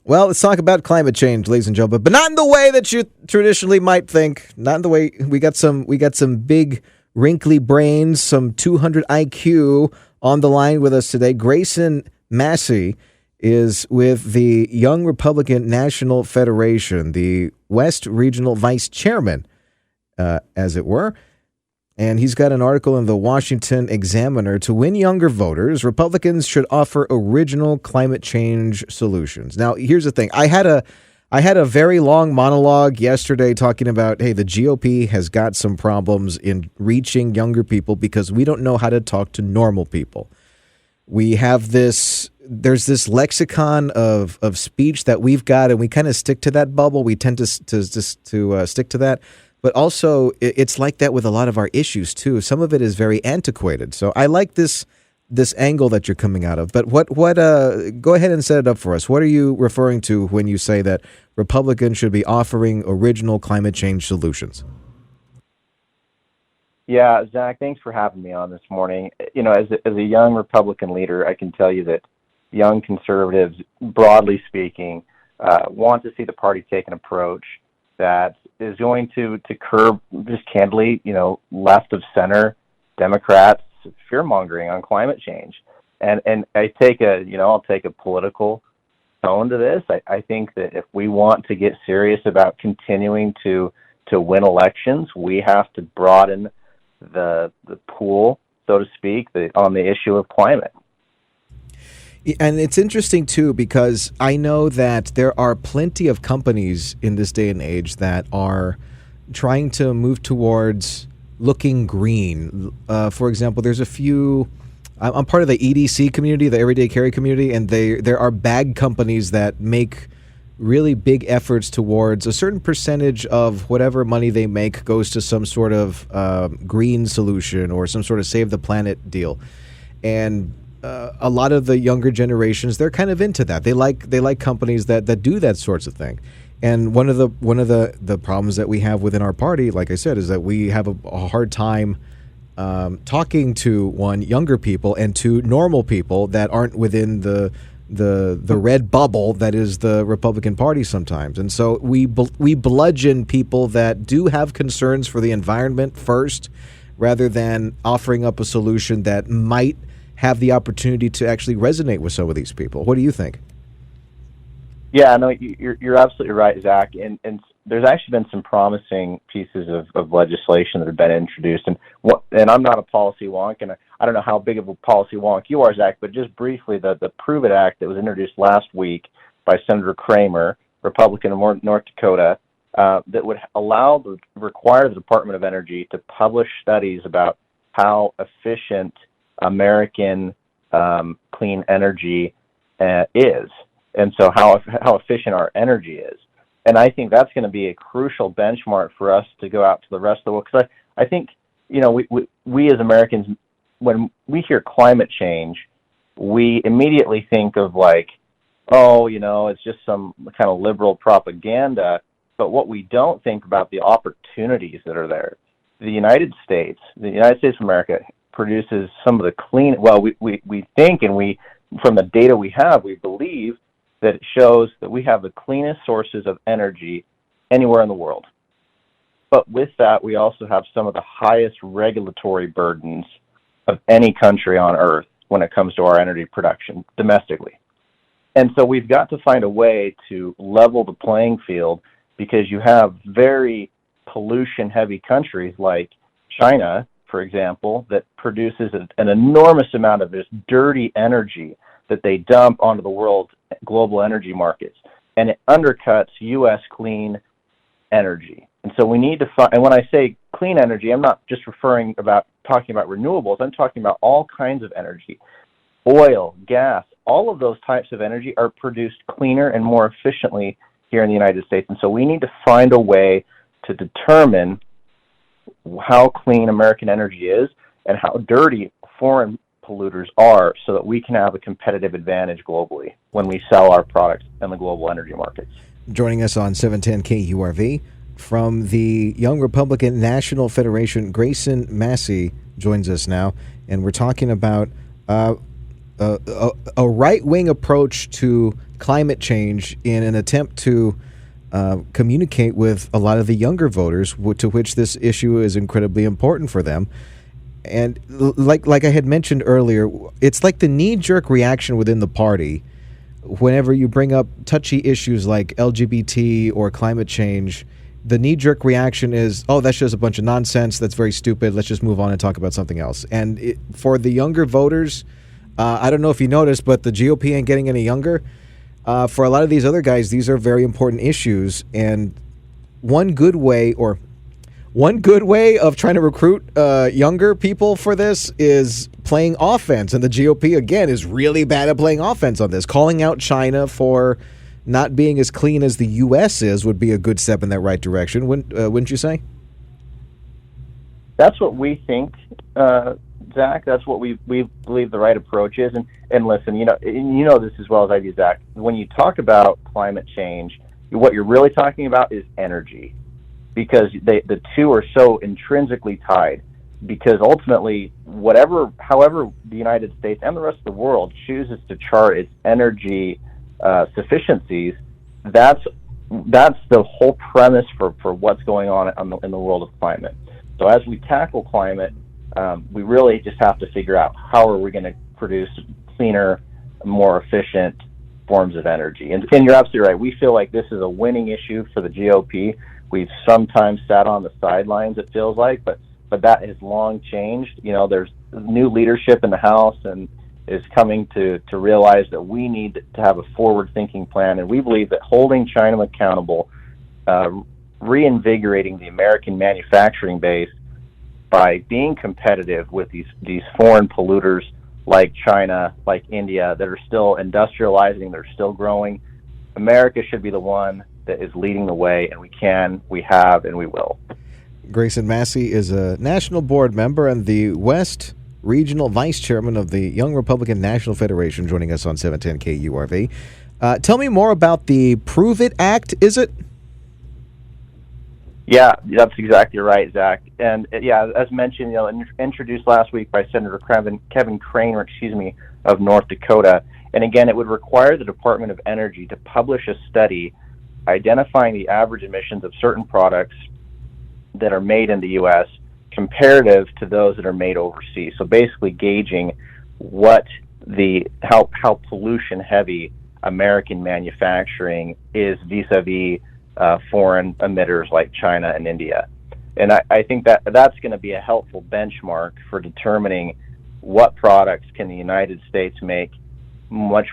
Well, let's talk about climate change, ladies and gentlemen, but not in the way that you traditionally might think. Not in the way we got some big wrinkly brains, some 200 IQ on the line with us today. Grayson Massey is with the Young Republican National Federation, the West Regional Vice Chairman, as it were. And he's got an article in the Washington Examiner. To win younger voters, Republicans should offer original climate change solutions. Now, here's the thing. I had a very long monologue yesterday talking about, hey, the GOP has got some problems in reaching younger people because we don't know how to talk to normal people. We have there's this lexicon of speech that we've got, and we kind of stick to that bubble. We tend to stick to that. But also, it's like that with a lot of our issues, too. Some of it is very antiquated. So I like this angle that you're coming out of. But go ahead and set it up for us. What are you referring to when you say that Republicans should be offering original climate change solutions? Yeah, Zach, thanks for having me on this morning. You know, as a young Republican leader, I can tell you that young conservatives, broadly speaking, want to see the party take an approach that is going to curb, just candidly, left of center Democrats fear mongering on climate change. And I take I'll take a political tone to this. I think that if we want to get serious about continuing to win elections, we have to broaden the pool, so to speak, on the issue of climate. And it's interesting, too, because I know that there are plenty of companies in this day and age that are trying to move towards looking green. For example, there's a few. I'm part of the EDC community, the Everyday Carry community, and there are bag companies that make really big efforts towards a certain percentage of whatever money they make goes to some sort of green solution or some sort of save the planet deal. And a lot of the younger generations, they're kind of into that. They like companies that do that sorts of thing. And one of the problems that we have within our party, like I said, is that we have a hard time talking to younger people and to normal people that aren't within the red bubble that is the Republican Party sometimes. And so we bludgeon people that do have concerns for the environment first, rather than offering up a solution that might have the opportunity to actually resonate with some of these people. What do you think? Yeah, no, you're absolutely right, Zach. And there's actually been some promising pieces of legislation that have been introduced. And I'm not a policy wonk, and I don't know how big of a policy wonk you are, Zach, but just briefly, the Prove It Act that was introduced last week by Senator Kramer, Republican of North Dakota, that would require the Department of Energy to publish studies about how efficient American clean energy is, and so how efficient our energy is. And I think that's going to be a crucial benchmark for us to go out to the rest of the world. Because I think, we as Americans, when we hear climate change, we immediately think of it's just some kind of liberal propaganda. But what we don't think about the opportunities that are there. The United States of America produces some of the clean. Well, we think, and from the data we have, we believe that it shows that we have the cleanest sources of energy anywhere in the world. But with that, we also have some of the highest regulatory burdens of any country on earth when it comes to our energy production domestically. And so we've got to find a way to level the playing field, because you have very pollution-heavy countries like China, for example, that produces an enormous amount of this dirty energy that they dump onto the world's global energy markets, and it undercuts U.S. clean energy. And so we need to find, and when I say clean energy, I'm not just talking about renewables, I'm talking about all kinds of energy. Oil, gas, all of those types of energy are produced cleaner and more efficiently here in the United States. And so we need to find a way to determine how clean American energy is and how dirty foreign polluters are, so that we can have a competitive advantage globally when we sell our products in the global energy markets. Joining us on 710 KURV from the Young Republican National Federation, Grayson Massey joins us now, and we're talking about a right-wing approach to climate change in an attempt to communicate with a lot of the younger voters, to which this issue is incredibly important for them. And like I had mentioned earlier, it's like the knee-jerk reaction within the party whenever you bring up touchy issues like LGBT or climate change. The knee-jerk reaction is, oh, that's just a bunch of nonsense. That's very stupid. Let's just move on and talk about something else. And for the younger voters, I don't know if you noticed, but the GOP ain't getting any younger. For a lot of these other guys, these are very important issues. And one good way of trying to recruit younger people for this is playing offense. And the GOP, again, is really bad at playing offense on this. Calling out China for not being as clean as the U.S. is would be a good step in that right direction, wouldn't you say? That's what we think, Zach. That's what we believe the right approach is. And listen, you know this as well as I do, Zach. When you talk about climate change, what you're really talking about is energy, because the two are so intrinsically tied. Because ultimately, however the United States and the rest of the world chooses to chart its energy sufficiencies, that's the whole premise for what's going on in the world of climate. So as we tackle climate, we really just have to figure out how are we going to produce cleaner, more efficient forms of energy. And you're absolutely right. We feel like this is a winning issue for the GOP. We've sometimes sat on the sidelines, it feels like, but that has long changed. You know, there's new leadership in the House and is coming to realize that we need to have a forward-thinking plan, and we believe that holding China accountable, reinvigorating the American manufacturing base by being competitive with these foreign polluters like China, like India, that are still industrializing, they're still growing. America should be the one that is leading the way, and we have, and we will. Grayson Massey is a national board member and the West Regional Vice Chairman of the Young Republican National Federation, joining us on 710 KURV. Tell me more about the Prove It Act, is it? Yeah, that's exactly right, Zach. And yeah, as mentioned, introduced last week by Senator Kevin Craner, of North Dakota. And again, it would require the Department of Energy to publish a study identifying the average emissions of certain products that are made in the U.S. comparative to those that are made overseas. So basically gauging how pollution heavy American manufacturing is vis-a-vis foreign emitters like China and India. And I think that's going to be a helpful benchmark for determining what products can the United States make more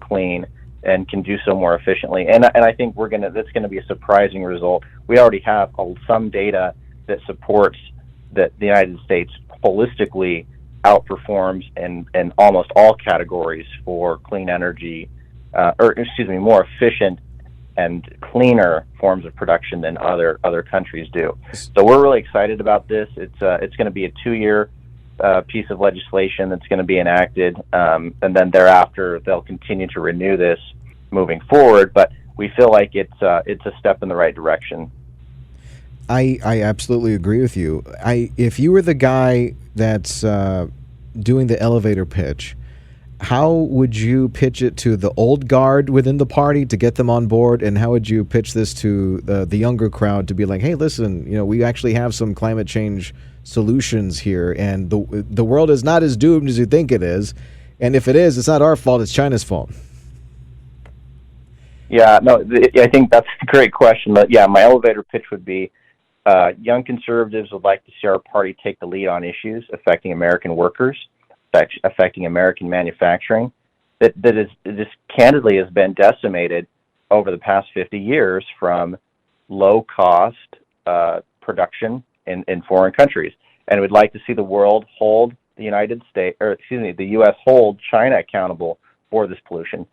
clean and can do so more efficiently. And I think that's going to be a surprising result. We already have some data that supports that the United States holistically outperforms in almost all categories for clean energy, more efficient and cleaner forms of production than other countries do. So we're really excited about this. It's going to be a 2-year piece of legislation that's going to be enacted, and then thereafter they'll continue to renew this moving forward. But we feel like it's a step in the right direction. I absolutely agree with you. If you were the guy that's doing the elevator pitch, how would you pitch it to the old guard within the party to get them on board, and how would you pitch this to the younger crowd to be like, hey, listen, we actually have some climate change solutions here, and the world is not as doomed as you think it is, and if it is, it's not our fault, it's China's fault? Yeah, no, I think that's a great question. But yeah, my elevator pitch would be, young conservatives would like to see our party take the lead on issues affecting American workers, affecting American manufacturing, that this candidly has been decimated over the past 50 years from low-cost production in foreign countries. And we'd like to see the world hold the the U.S. hold China accountable for this pollution.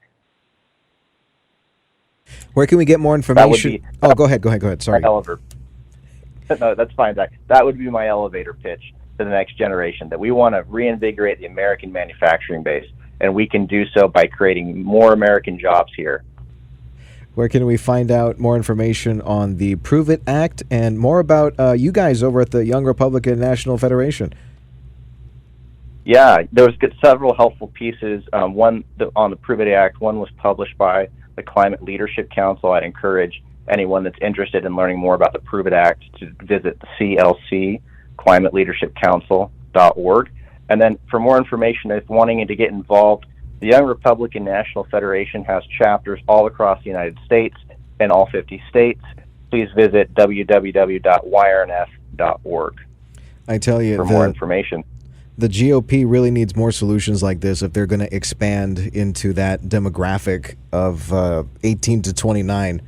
Where can we get more information? Go ahead. Sorry. No, that's fine, Zach. That would be my elevator pitch to the next generation, that we want to reinvigorate the American manufacturing base, and we can do so by creating more American jobs here. Where can we find out more information on the Prove It Act and more about you guys over at the Young Republican National Federation? Yeah, there was several helpful pieces. One on the Prove It Act. One was published by the Climate Leadership Council. I'd encourage anyone that's interested in learning more about the Prove It Act to visit the CLC, climateleadershipcouncil.org. And then for more information, if wanting to get involved, the Young Republican National Federation has chapters all across the United States and all 50 states. Please visit www.yrnf.org. I tell you, for more information. The GOP really needs more solutions like this if they're going to expand into that demographic of 18 to 29.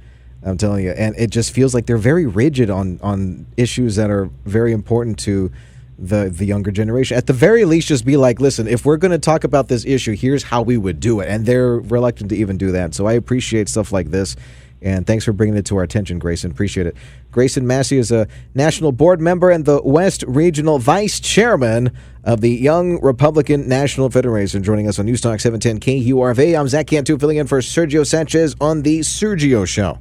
I'm telling you. And it just feels like they're very rigid on issues that are very important to the younger generation. At the very least, just be like, listen, if we're going to talk about this issue, here's how we would do it. And they're reluctant to even do that. So I appreciate stuff like this. And thanks for bringing it to our attention, Grayson. Appreciate it. Grayson Massey is a national board member and the West Regional Vice Chairman of the Young Republican National Federation, joining us on News Talk 710 KURV. I'm Zach Cantu, filling in for Sergio Sanchez on The Sergio Show.